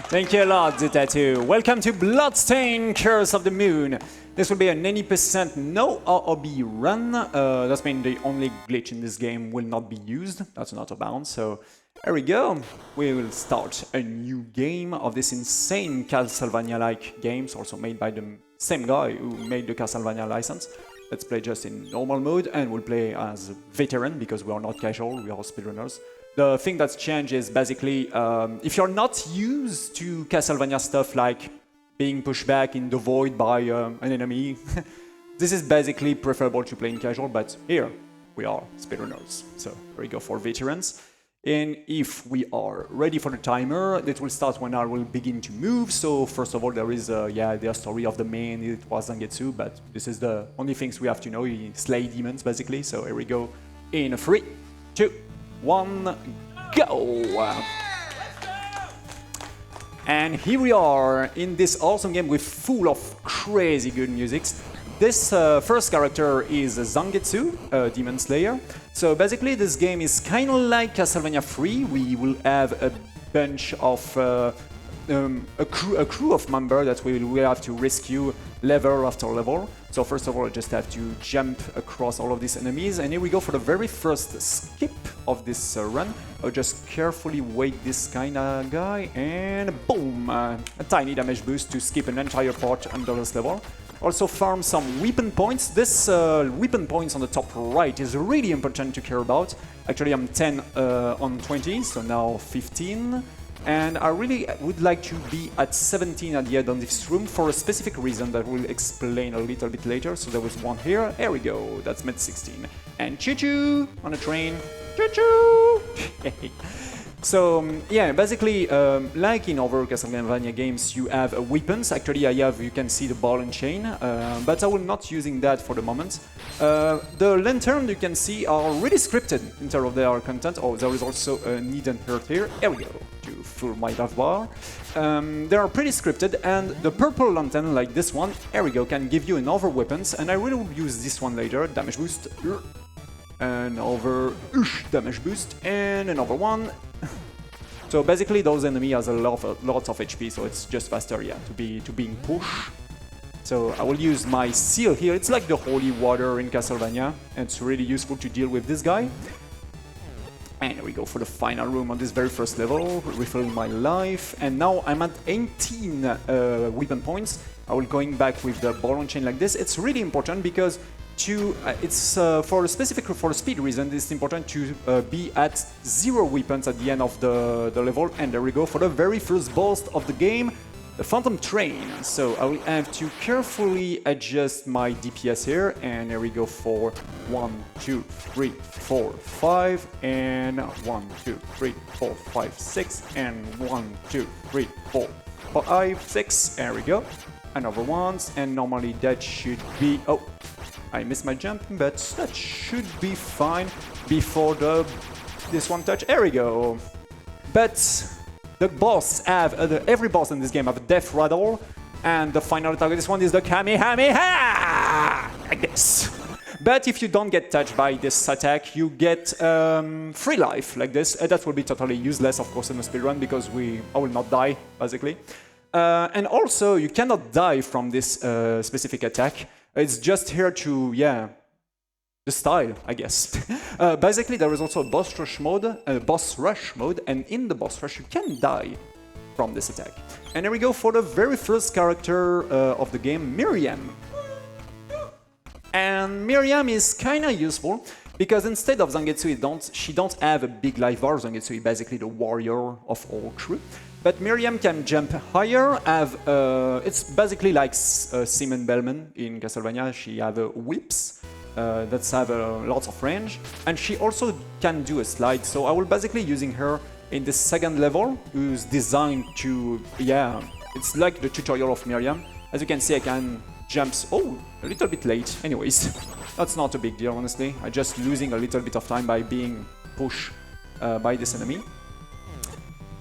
Thank you a lot, the Tattoo. Welcome to Bloodstained, Curse of the Moon. This will be an 80% no OoB run. That means the only glitch in this game will not be used. That's an auto bounce, so there we go. We will start a new game of this insane Castlevania-like games, also made by the same guy who made the Castlevania license. Let's play just in normal mode, and we'll play as veteran because we are not casual, we are speedrunners. The thing that's changed is basically, if you're not used to Castlevania stuff like being pushed back in the void by an enemy, this is basically preferable to play in casual, but here we are speedrunners. So here we go for veterans. And if we are ready for the timer, it will start when I will begin to move. So first of all, there is the story of the main, it was Zangetsu, but this is the only things we have to know. He slay demons basically. So here we go in 3, 2, 1, go! And here we are in this awesome game with full of crazy good music. This first character is Zangetsu, Demon Slayer. So basically this game is kind of like Castlevania 3. We will have a bunch of a crew of members that we will have to rescue level after level. So first of all, I just have to jump across all of these enemies, and here we go for the very first skip of this run. I'll just carefully wait this kind of guy, and boom! A tiny damage boost to skip an entire part under this level. Also farm some weapon points. This weapon points on the top right is really important to care about. Actually, I'm 10 on 20, so now 15. And I really would like to be at 17 at the end of this room for a specific reason that we'll explain a little bit later. So there was one here. There we go. That's med 16. And choo-choo on a train. Choo-choo! So yeah, basically, like in other Castlevania games, you have weapons. Actually, you can see the ball and chain, but I will not using that for the moment. The lantern you can see are really scripted in terms of their content. Oh, there is also a needle hurt here. Here we go, to full my life bar. They are pretty scripted, and the purple lantern, like this one, here we go, can give you another weapons, and I really will use this one later. Damage boost, another damage boost, and another one. So basically, those enemies has lots of HP, so it's just faster, yeah, to being pushed. So I will use my seal here. It's like the holy water in Castlevania, and it's really useful to deal with this guy. And here we go for the final room on this very first level, refilling my life. And now I'm at 18 weapon points. I will going back with the ball and chain like this. It's really important because for a speed reason, it's important to be at 0 weapons at the end of the level. And there we go for the very first boss of the game, the Phantom Train. So I will have to carefully adjust my DPS here, and here we go for 1, 2, 3, 4, 5, and 1, 2, 3, 4, 5, 6, and 1, 2, 3, 4, 5, 6. There we go. Another one, and normally that should be. Oh, I missed my jump, but that should be fine before this one touch. There we go. But the boss every boss in this game have a death rattle, and the final attack of this one is the Kamehameha, like this. But if you don't get touched by this attack, you get free life like this. That will be totally useless, of course, in a speedrun because I will not die basically. And also, you cannot die from this specific attack. It's just here to, the style, I guess. Basically, there is also a boss rush mode, and in the boss rush, you can die from this attack. And here we go for the very first character of the game, Miriam. And Miriam is kind of useful because instead of Zangetsu, she don't have a big life bar. Zangetsu is basically the warrior of all crew. But Miriam can jump higher, it's basically like Simon Bellman in Castlevania. She have whips that have lots of range, and she also can do a slide. So I will basically using her in the second level, who's designed to, it's like the tutorial of Miriam. As you can see, I can jump, a little bit late. Anyways, that's not a big deal, honestly. I'm just losing a little bit of time by being pushed by this enemy.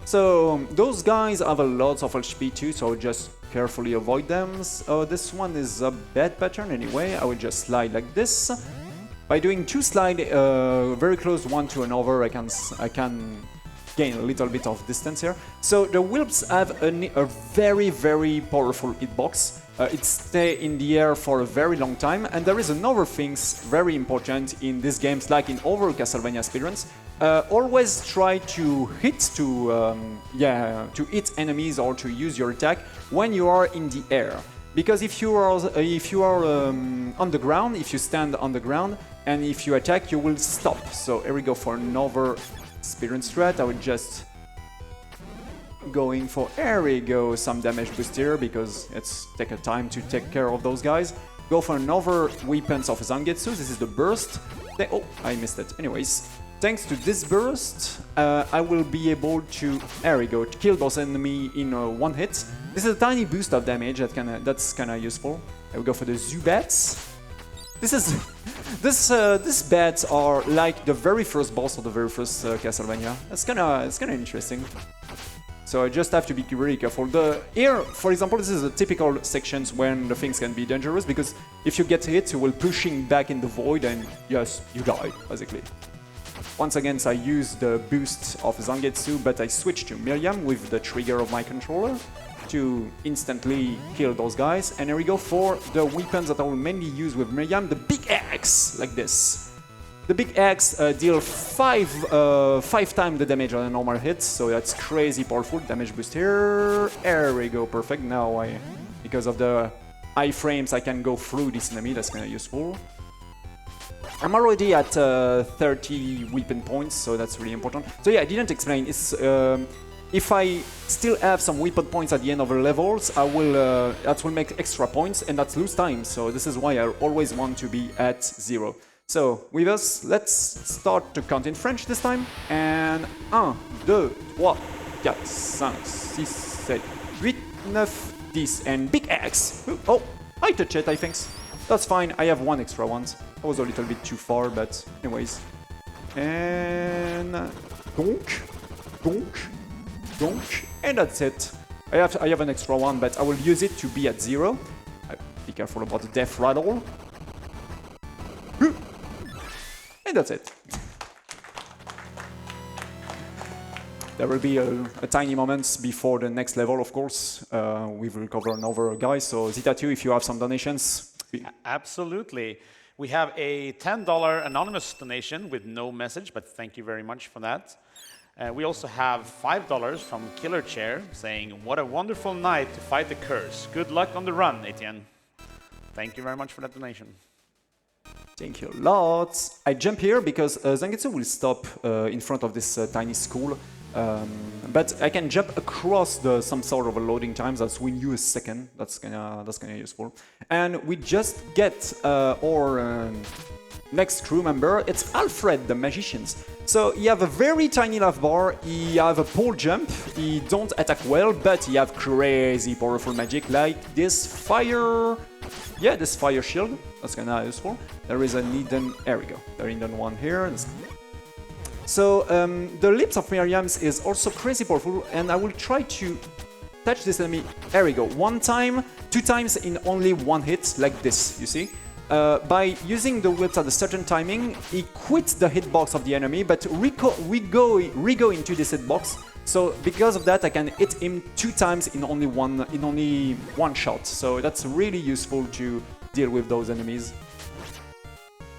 So those guys have a lot of HP too, so just carefully avoid them. This one is a bad pattern anyway. I will just slide like this. By doing 2 slides very close one to another, I can gain a little bit of distance here. So the Whelps have a very, very powerful hitbox. It stays in the air for a very long time, and there is another thing very important in these games, like in other Castlevania speedruns. Always try to hit to hit enemies or to use your attack when you are in the air. Because if you are on the ground, if you stand on the ground, and if you attack, you will stop. So here we go for another speedrun strat. I would just going for, here we go, some damage boost here, because it's take a time to take care of those guys. Go for another weapons of Zangetsu. This is the burst. Oh, I missed it. Anyways, thanks to this burst, I will be able to, there we go, to kill those enemy in one hit. This is a tiny boost of damage that's kind of useful. I will go for the Zubats. These bats are like the very first boss of the very first Castlevania. It's kind of interesting. So I just have to be really careful. Here, for example, this is a typical sections when the things can be dangerous, because if you get hit, you will pushing back in the void and yes, you die, basically. Once again, I use the boost of Zangetsu, but I switch to Miriam with the trigger of my controller to instantly kill those guys. And here we go for the weapons that I will mainly use with Miriam, the big axe, like this. The big axe deals five times the damage on a normal hit, so that's crazy powerful. Damage boost here. There we go, perfect. Now because of the iframes, I can go through this enemy. That's kind of useful. I'm already at 30 weapon points, so that's really important. So yeah, I didn't explain. It's if I still have some weapon points at the end of the levels, I will that will make extra points, and that's lose time. So this is why I always want to be at 0. So, with us, let's start to count in French this time. And 1, 2, 3, 4, 5, 6, 7, 8, 9, 10. And big X. Oh, I touched it, I think. That's fine, I have one extra one. I was a little bit too far, but anyways. And donc, and that's it. I have an extra one, but I will use it to be at 0. Be careful about the death rattle. And that's it. There will be a tiny moment before the next level, of course. We will cover another guy. So Zita2, if you have some donations. Absolutely. We have a $10 anonymous donation with no message, but thank you very much for that. We also have $5 from Killer Chair saying, "What a wonderful night to fight the curse. Good luck on the run, Etienne." Thank you very much for that donation. Thank you lots. I jump here because Zangetsu will stop in front of this tiny school, but I can jump across some sort of a loading time. That's win you a second. That's kinda useful. And we just get our next crew member. It's Alfred, the magician. So he have a very tiny life bar. He have a pole jump. He don't attack well, but he have crazy powerful magic like this fire. Yeah, this fire shield. That's kinda useful. There is a hidden. There we go. The hidden one here. So the lips of Miriam is also crazy powerful, and I will try to touch this enemy. There we go. 1 time, 2 times in only 1 hit, like this. You see. By using the whips at a certain timing, he quits the hitbox of the enemy, but we go into this hitbox. So because of that, I can hit him 2 times in only one shot. So that's really useful to deal with those enemies.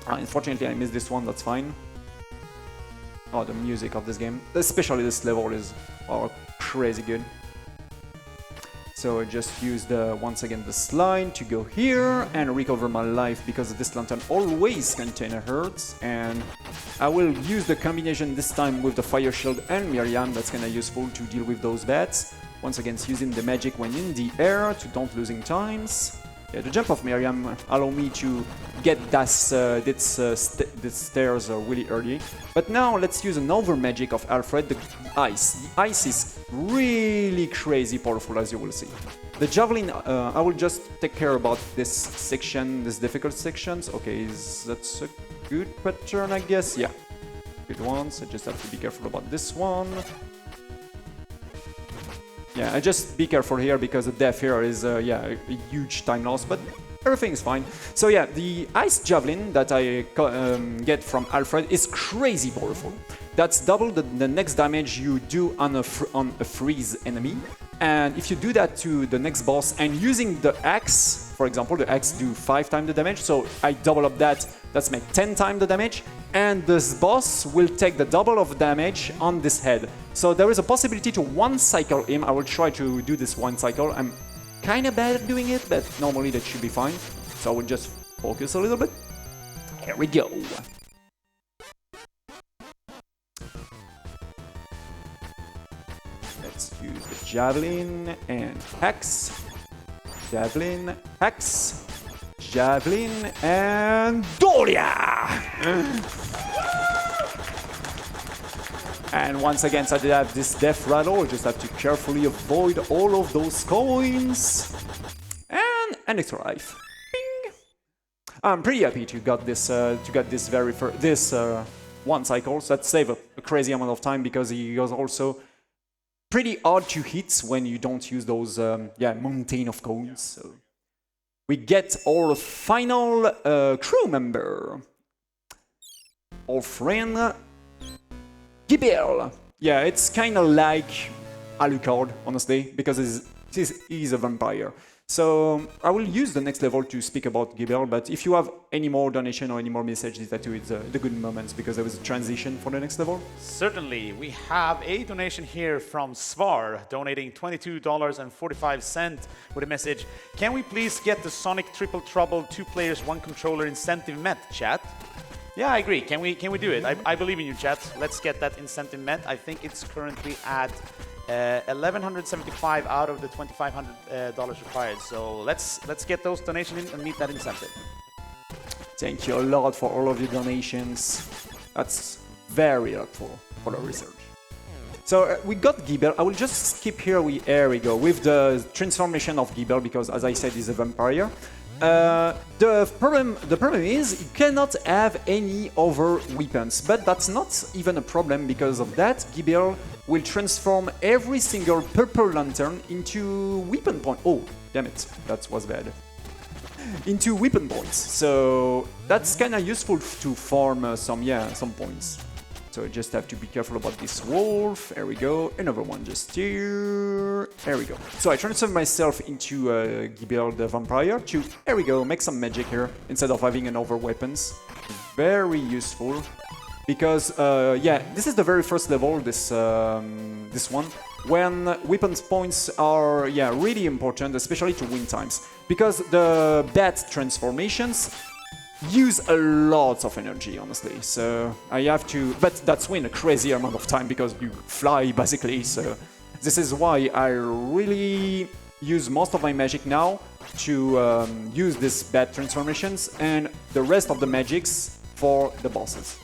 Unfortunately, I missed this one. That's fine. Oh, the music of this game, especially this level, is crazy good. So I just used once again the slide to go here and recover my life, because this lantern always contains a hurt. And I will use the combination this time with the fire shield and Miriam. That's kind of useful to deal with those bats. Once again, using the magic when in the air to don't losing times. Yeah, the jump of Miriam allow me to get this stairs really early. But now let's use another magic of Alfred, the ice. The ice is really crazy powerful, as you will see. The javelin, I will just take care about this section, this difficult sections. Okay, that's a good pattern, I guess. Yeah, good ones. I just have to be careful about this one. Yeah, I just be careful here because the death here is yeah, a huge time loss, but everything is fine. So yeah, the ice javelin that I get from Alfred is crazy powerful. that's double the next damage you do on a freeze enemy. And if you do that to the next boss and using the axe, for example, the axe do 5 times the damage, so I double up that, that's make 10 times the damage, and this boss will take the double of damage on this head. So there is a possibility to one cycle him. I will try to do this one cycle. I'm kind of bad at doing it, but normally that should be fine. So I will just focus a little bit. Here we go. Let's use the javelin and hex. Javelin, hex, javelin, and Dolia! And once again, so I did have this death rattle. I just have to carefully avoid all of those coins. And an extra life. Bing! I'm pretty happy to get this very first one cycle. So that saved a crazy amount of time because he was also pretty hard to hit when you don't use those mountain of coins. So we get our final crew member, our friend Gebel. Yeah, it's kind of like Alucard, honestly, because he's a vampire. So I will use the next level to speak about Gebel, but if you have any more donation or any more messages, that too, it's the good moments because there was a transition for the next level. Certainly. We have a donation here from Svar, donating $22.45 with a message. Can we please get the Sonic Triple Trouble 2 players 1 controller incentive met, chat? Yeah, I agree. Can we do it? I believe in you, chat. Let's get that incentive met. I think it's currently at $1,175 out of the $2,500 required. So let's get those donations in and meet that incentive. Thank you a lot for all of your donations. That's very helpful for the research. So we got Gebel. I will just skip here. There we go with the transformation of Gebel because, as I said, he's a vampire. The problem is you cannot have any other weapons, but that's not even a problem because of that. Gebel will transform every single purple lantern into weapon point. Oh, damn it, that was bad. Into weapon points. So that's kind of useful to farm some points. So I just have to be careful about this wolf. There we go. Another one just here. There we go. So I transform myself into Gebel the vampire to, there we go, make some magic here instead of having another weapons. Very useful. Because, this is the very first level, this one, when weapons points are, really important, especially to win times. Because the bat transformations use a lot of energy, honestly, so I have to, but that's win a crazy amount of time because you fly, basically, so this is why I really use most of my magic now to use these bat transformations and the rest of the magics for the bosses.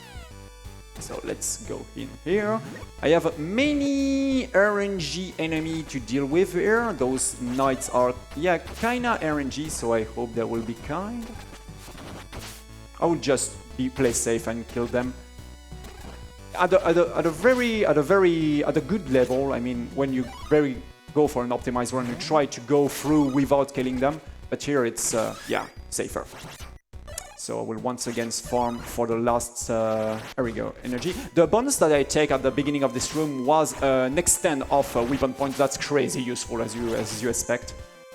So let's go in here. I have many RNG enemy to deal with here. Those knights are, kinda RNG, so I hope they will be kind. I would just play safe and kill them. At a good level, I mean, when you go for an optimized run, you try to go through without killing them. But here it's, safer. So I will once again farm for the last, there we go, energy. The bonus that I take at the beginning of this room was an extend of weapon points. That's crazy useful as you expect.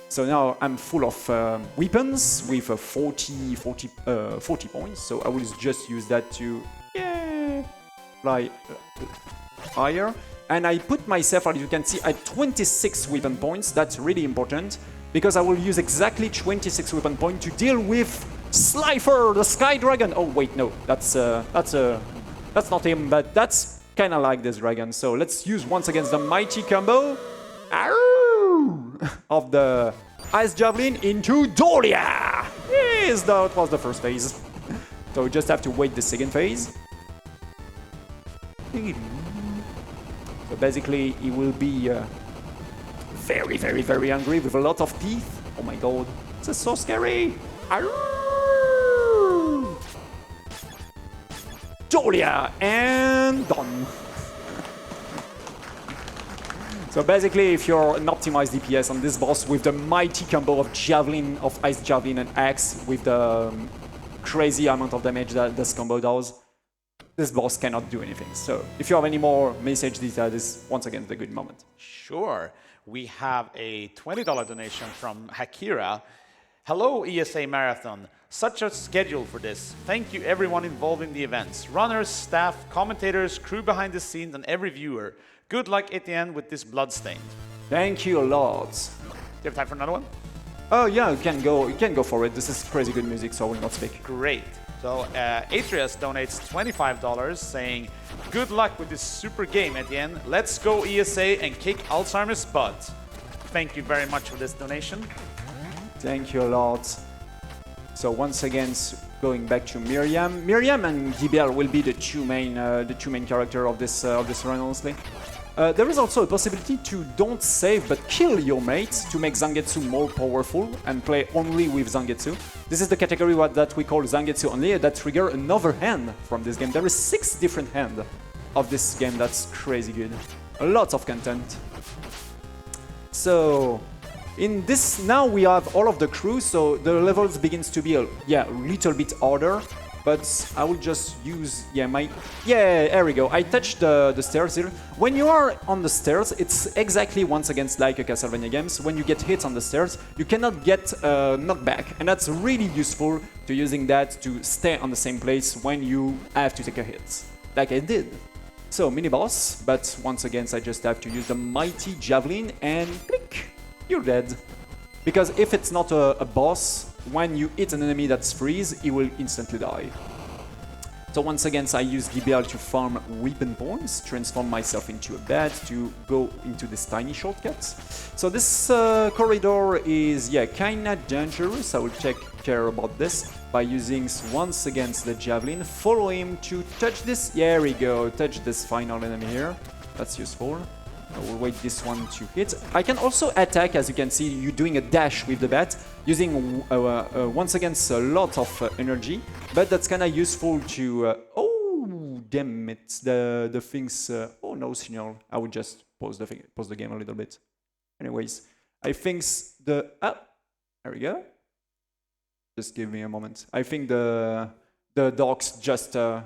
So now I'm full of weapons with 40 points. So I will just use that to fly higher. And I put myself, as you can see, at 26 weapon points. That's really important because I will use exactly 26 weapon points to deal with Slifer, the Sky Dragon. Oh wait, no, that's not him, but that's kind of like this dragon. So let's use once again the mighty combo of the Ice Javelin into Dolia. Yes, that was the first phase. So we just have to wait the second phase. So basically, he will be very, very, very angry with a lot of teeth. Oh my god, this is so scary. Dolia, and done. So basically, if you're an optimized DPS on this boss with the mighty combo of Javelin, of Ice Javelin and Axe with the crazy amount of damage that this combo does, this boss cannot do anything. So if you have any more message details, this is once again the good moment. Sure. We have a $20 donation from Hakira. Hello, ESA Marathon. Such a schedule for this. Thank you everyone involved in the events. Runners, staff, commentators, crew behind the scenes, and every viewer. Good luck, AEtienne, with this Bloodstained. Thank you a lot. Do you have time for another one? Oh yeah, you can go for it. This is crazy good music, so I will not speak. Great. So Atreus donates $25 saying, good luck with this super game, AEtienne. Let's go ESA and kick Alzheimer's butt. Thank you very much for this donation. Thank you a lot. So once again, going back to Miriam. Miriam and Gebel will be the two main characters of this run, honestly. There is also a possibility to don't save but kill your mates to make Zangetsu more powerful and play only with Zangetsu. This is the category that we call Zangetsu only that trigger another hand from this game. There is 6 different hands of this game. That's crazy good. A lot of content. So in this now we have all of the crew, so the levels begins to be a little bit harder. But I will just use, there we go. I touched the stairs here. When you are on the stairs, it's exactly once again like a Castlevania games. When you get hit on the stairs, you cannot get knocked back. And that's really useful to using that to stay on the same place when you have to take a hit, like I did. So, mini boss, but once again, I just have to use the mighty javelin and click, you're dead. Because if it's not a boss, when you hit an enemy that's freeze, he will instantly die. So once again, I use Gebel to farm weapon points, transform myself into a bat to go into this tiny shortcut. So this corridor is, kinda dangerous. I will take care about this by using once again the javelin. Follow him to touch this. There we go, touch this final enemy here. That's useful. I will wait this one to hit. I can also attack, as you can see, you doing a dash with the bat, using once again a lot of energy, but that's kind of useful to... oh, damn it, the things... oh no, signal. I would just pause the game a little bit. Anyways, I think the... ah, there we go. Just give me a moment. I think the dogs just... the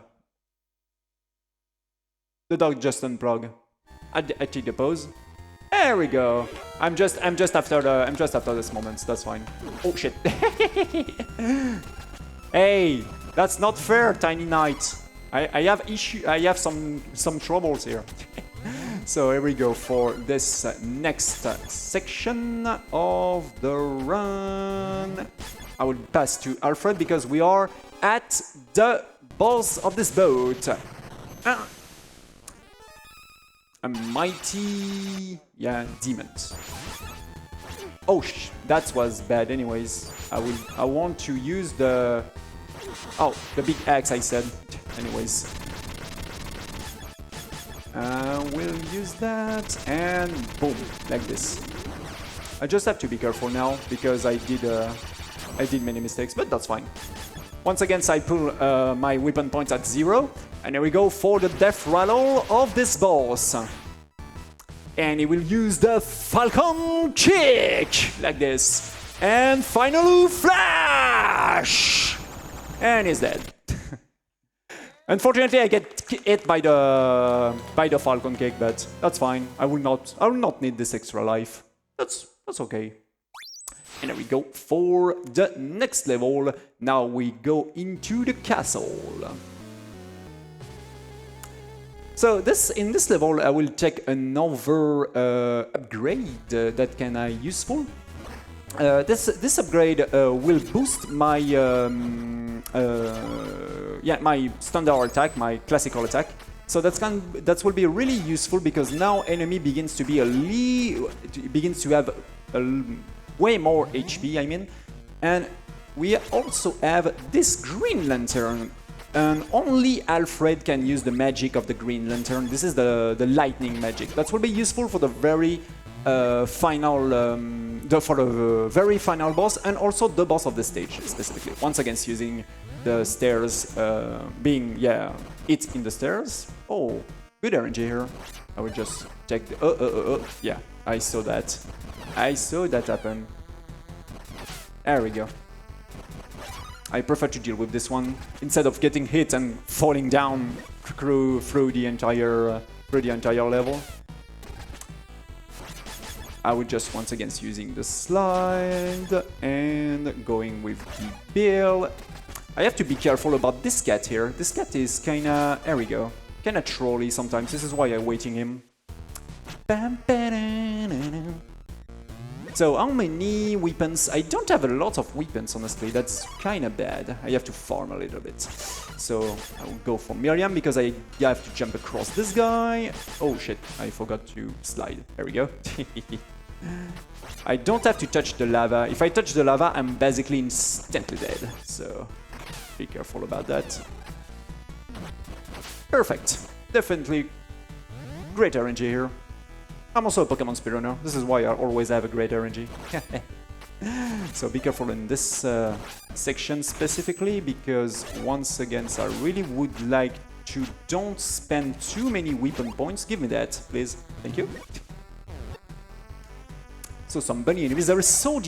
dog just unplugged. I take the pause. There we go. I'm just after this moment. That's fine. Oh shit. Hey, that's not fair, Tiny Knight. I have some troubles here. So here we go for this next section of the run. I will pass to Alfred because we are at the boss of this boat. A mighty, demon. Oh, that was bad. Anyways, I want to use the big axe. I said. Anyways, we'll use that and boom, like this. I just have to be careful now because I did many mistakes, but that's fine. Once again, I pull my weapon points at 0. And here we go for the death rattle of this boss. And he will use the Falcon Kick, like this. And finally, Flash! And he's dead. Unfortunately, I get hit by the Falcon Kick, but that's fine. I will not need this extra life. That's okay. And there we go for the next level. Now we go into the castle. So in this level, I will take another upgrade that can be useful. This upgrade will boost my my standard attack, my classical attack. So that will be really useful because now enemy begins to have way more HP. I mean, and we also have this Green Lantern. And only Alfred can use the magic of the Green Lantern. This is the lightning magic. That will be useful for the very final very final boss and also the boss of the stage specifically. Once again, using the stairs, being it in the stairs. Oh, good RNG here. I will just check the I saw that. I saw that happen. There we go. I prefer to deal with this one instead of getting hit and falling down through the entire level. I would just once again using the slide and going with the bill. I have to be careful about this cat here. This cat is kinda, there we go, kinda trolly sometimes. This is why I'm waiting him. So how many weapons? I don't have a lot of weapons, honestly. That's kinda bad. I have to farm a little bit. So I will go for Miriam because I have to jump across this guy. Oh shit, I forgot to slide. There we go. I don't have to touch the lava. If I touch the lava, I'm basically instantly dead. So be careful about that. Perfect. Definitely great RNG here. I'm also a Pokemon speedrunner. This is why I always have a great RNG. So be careful in this section specifically, because once again, I really would like to don't spend too many weapon points. Give me that, please. Thank you. So some bunny enemies. There is so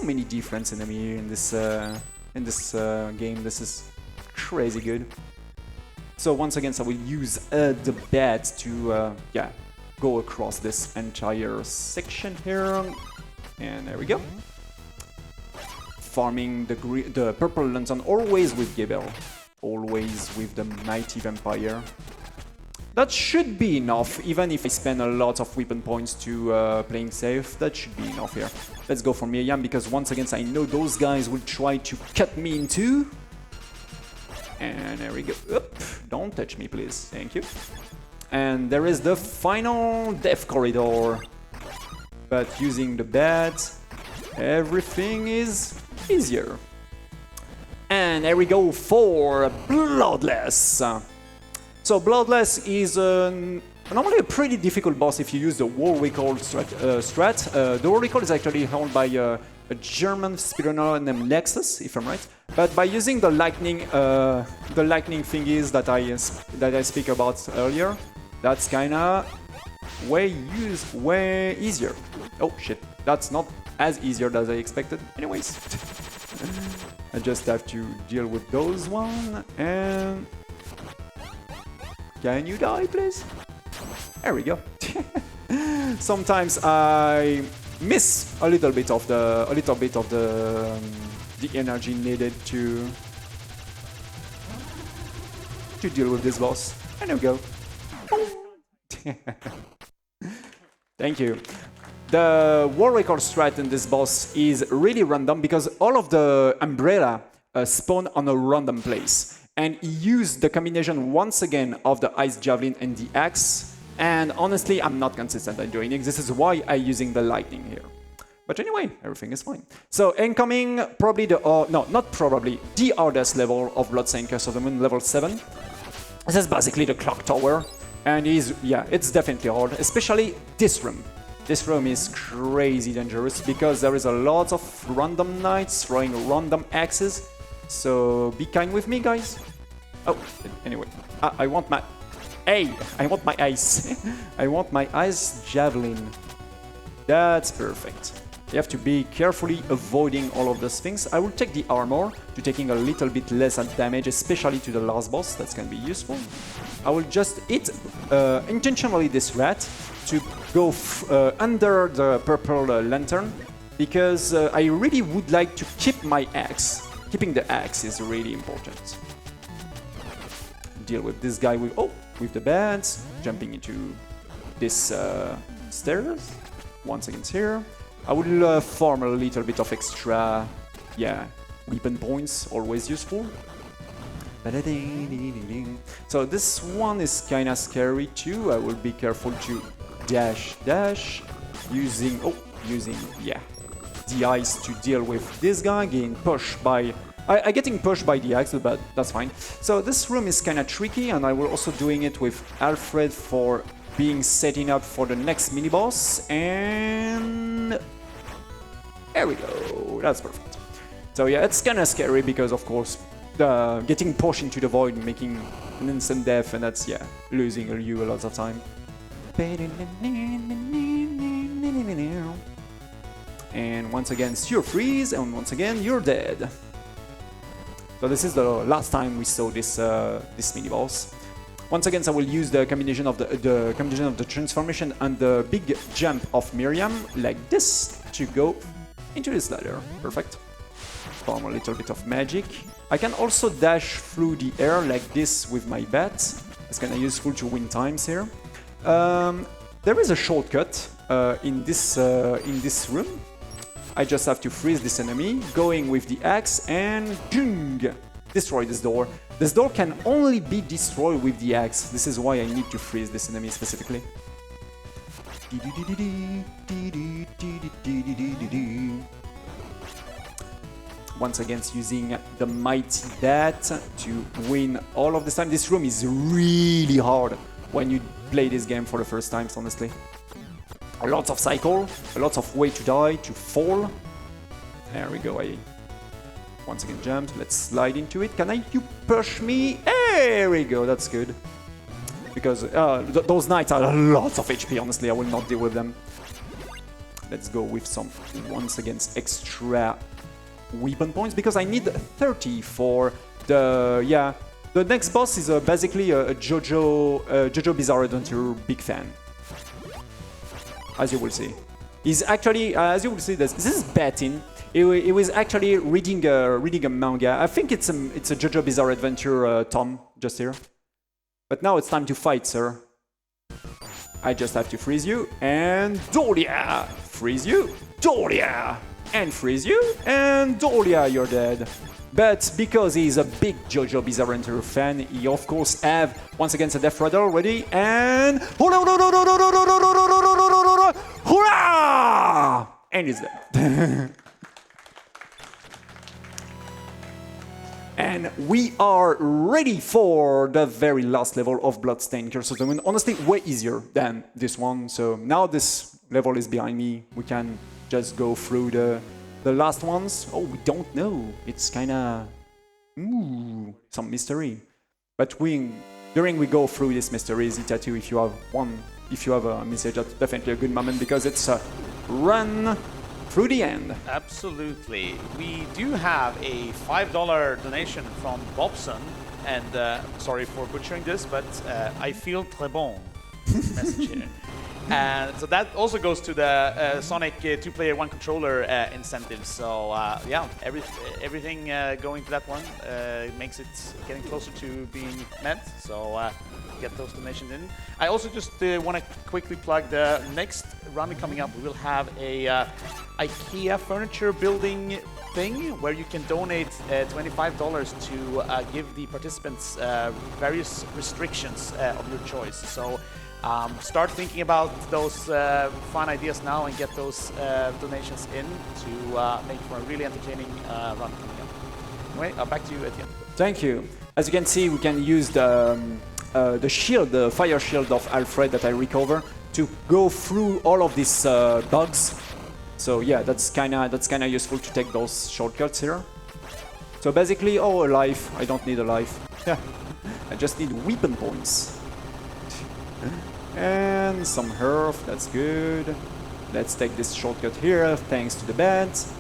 many different enemies in this game. This is crazy good. So once again, I will use the bat to go across this entire section here, and there we go. Farming the purple lantern, always with Gebel, always with the mighty vampire. That should be enough, even if I spend a lot of weapon points to playing safe. That should be enough here. Let's go for Miriam, because once again I know those guys will try to cut me in two. And there we go. Oop, don't touch me, please. Thank you. And there is the final death corridor. But using the bat, everything is easier. And there we go for Bloodless. So Bloodless is normally a pretty difficult boss if you use the War Recall strat. The War Recall is actually held by a German speedrunner named Nexus, if I'm right. But by using the lightning thingies that I speak about earlier, that's kinda way easier. Oh shit, that's not as easier as I expected. Anyways, I just have to deal with those one. And can you die, please? There we go. Sometimes I miss a little bit of the energy needed to deal with this boss. And there we go. Thank you. The War Record strat in this boss is really random because all of the umbrella spawn on a random place. And he used the combination once again of the Ice Javelin and the Axe. And honestly, I'm not consistent at doing it. This is why I'm using the lightning here. But anyway, everything is fine. So incoming, probably the hardest level of Bloodstained Curse of the Moon, level 7. This is basically the clock tower. And it's definitely hard, especially this room. This room is crazy dangerous because there is a lot of random knights throwing random axes. So be kind with me, guys. Oh, anyway, I want my ice. I want my ice javelin. That's perfect. You have to be carefully avoiding all of those things. I will take the armor to taking a little bit less damage, especially to the last boss. That's gonna be useful. I will just hit intentionally this rat to go under the purple lantern, because I really would like to keep my axe. Keeping the axe is really important. Deal with this guy with the bats, jumping into this stairs. Once again here. I will farm a little bit of extra, weapon points, always useful. So this one is kinda scary too. I will be careful to dash, using the ice to deal with this guy, getting pushed by... getting pushed by the axe, but that's fine. So this room is kinda tricky, and I will also doing it with Alfred for being setting up for the next mini-boss, and... there we go, that's perfect. So yeah, it's kinda scary because, of course, getting pushed into the void, making an instant death, and that's, losing you a lot of time. And once again, you're freeze, and once again, you're dead. So this is the last time we saw this mini-boss. Once again, I will use the combination of the transformation and the big jump of Miriam like this to go into this ladder. Perfect. Form a little bit of magic. I can also dash through the air like this with my bat. It's kind of useful to win times here. There is a shortcut in this room. I just have to freeze this enemy, going with the axe and destroy this door. This door can only be destroyed with the axe. This is why I need to freeze this enemy specifically. Once again, using the mighty bat to win all of this time. This room is really hard when you play this game for the first time, honestly. A lot of cycle, a lot of way to die, to fall. There we go. I once again jumped. Let's slide into it. Can you push me? There we go. That's good. Because those knights are a lot of HP, honestly. I will not deal with them. Let's go with some, once again, extra weapon points, because I need 30 for the, yeah. The next boss is basically a JoJo Bizarre Adventure big fan. As you will see. He's actually, as you will see, this is Batin. He was actually reading a manga. I think it's a JoJo Bizarre Adventure tom, just here. But now it's time to fight, sir. I just have to freeze you, and Dolia! Freeze you, Dolia! And freeze you, and Dolia, you're dead. But because he's a big JoJo Bizarre Adventure fan, he of course have, once again, a Death Rattle ready, and... Hurrah! And he's dead. And we are ready for the very last level of Bloodstained Curse of the Moon. Honestly, way easier than this one. So now this level is behind me. We can just go through the last ones. Oh, we don't know. It's kind of some mystery. But during we go through these mysteries, Itatu, if you have a message, that's definitely a good moment, because it's a run through the end. Absolutely. We do have a $5 donation from Bobson, and sorry for butchering this, but I feel très bon message here. And so that also goes to the Sonic 2-player 1-controller incentive. So yeah, everything going to that one makes it getting closer to being met. So get those donations in. I also just want to quickly plug the next run coming up. We will have a IKEA furniture building thing where you can donate $25 to give the participants various restrictions of your choice. So start thinking about those fun ideas now and get those donations in to make for a really entertaining run coming up. Anyway, back to you, Etienne. Thank you. As you can see, we can use the shield, the fire shield of Alfred that I recover to go through all of these bugs. So yeah, that's kinda useful to take those shortcuts here. So basically, oh, a life. I don't need a life. Yeah, I just need weapon points. And some health, that's good. Let's take this shortcut here, thanks to the beds.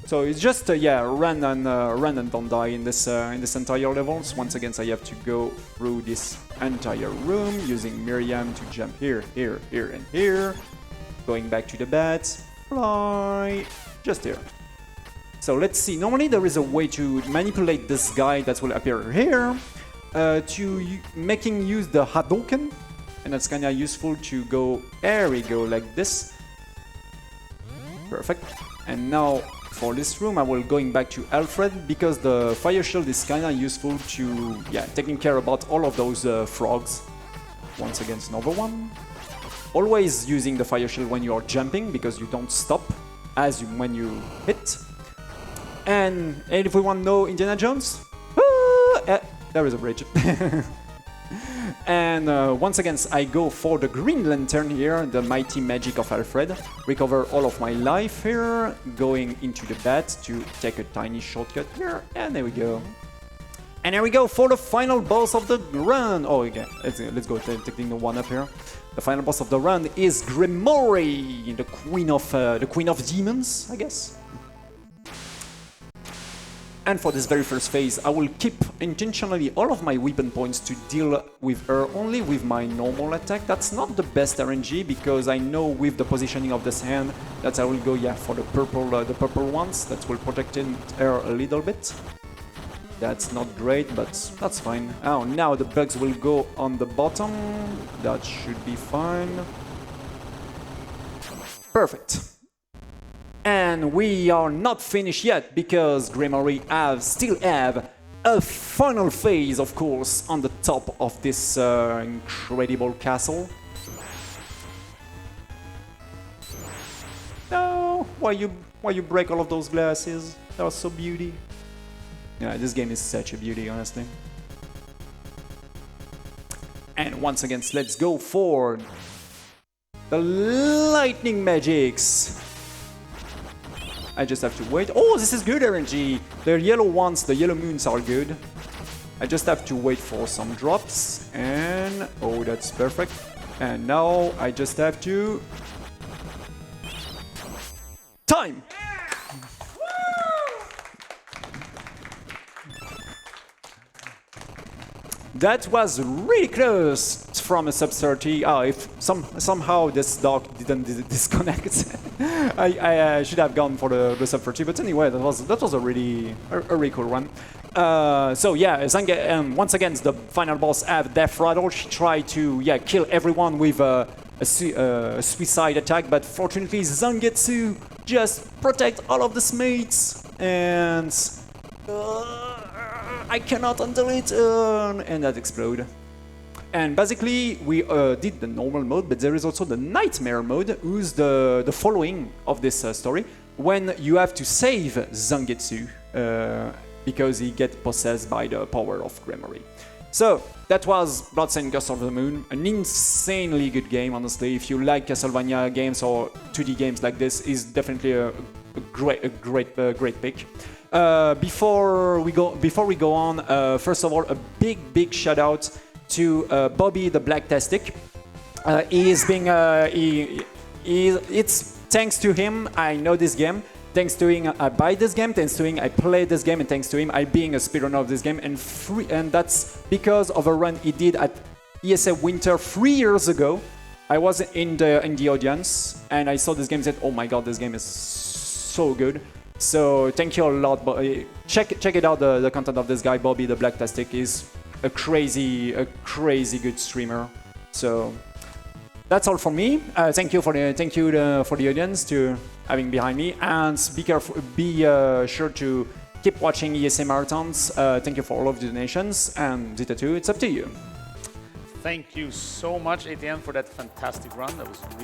So it's just yeah, run and don't die in this entire levels. Once again, I have to go through this entire room using Miriam to jump here, here, here, and here. Going back to the beds, fly, just here. So let's see. Normally there is a way to manipulate this guy that will appear here to making use the Hadouken. And that's kind of useful to go, there we go, like this. Perfect. And now for this room, I will going back to Alfred, because the fire shield is kind of useful to, yeah, taking care about all of those frogs. Once again, another one. Always using the fire shield when you are jumping, because you don't stop when you hit. And if we want to know Indiana Jones, there is a bridge. And once again, I go for the Green Lantern here, the mighty magic of Alfred. Recover all of my life here, going into the bat to take a tiny shortcut here, and there we go. And there we go for the final boss of the run. Oh, again, let's go taking the one up here. The final boss of the run is Grimoire, the queen of demons, I guess. And for this very first phase, I will keep intentionally all of my weapon points to deal with her only with my normal attack. That's not the best RNG because I know with the positioning of this hand that I will go for the purple ones that will protect her a little bit. That's not great, but that's fine. Oh, now the bugs will go on the bottom. That should be fine. Perfect. And we are not finished yet because Gremory still have a final phase, of course, on the top of this incredible castle. No, why you break all of those glasses? That was so beauty. Yeah, this game is such a beauty, honestly. And once again, let's go for the lightning magics. I just have to wait. Oh, this is good RNG. The yellow ones, the yellow moons are good. I just have to wait for some drops. And oh, that's perfect. And now I just have to... Time! That was really close from a sub 30. Oh, if somehow this dog didn't disconnect, I should have gone for the sub 30. But anyway, that was a really cool one. So yeah, Zangetsu, once again, the final boss have Death Rattle. She tried to kill everyone with a suicide attack, but fortunately Zangetsu just protect all of the mates and. I cannot handle it, and that explode. And basically, we did the normal mode, but there is also the nightmare mode, who's the following of this story, when you have to save Zangetsu, because he gets possessed by the power of Gremory. So, that was Bloodstained Curse of the Moon, an insanely good game, honestly. If you like Castlevania games or 2D games like this, is definitely a great pick. Before we go on, first of all, a big shout out to Bobby the Black Tastic. It's thanks to him I know this game. Thanks to him I buy this game. Thanks to him I play this game, and thanks to him I being a speedrunner of this game. And that's because of a run he did at ESA Winter 3 years ago. I was in the audience and I saw this game and said, "Oh my god, this game is so good." So thank you a lot. Check it out. The content of this guy, Bobby the Black Tastic, is a crazy good streamer. So that's all from me. Thank you for the audience to having behind me, and be sure to keep watching ESA marathons. Thank you for all of the donations, and Zeta 2, it's up to you. Thank you so much, AEtienne, for that fantastic run. That was really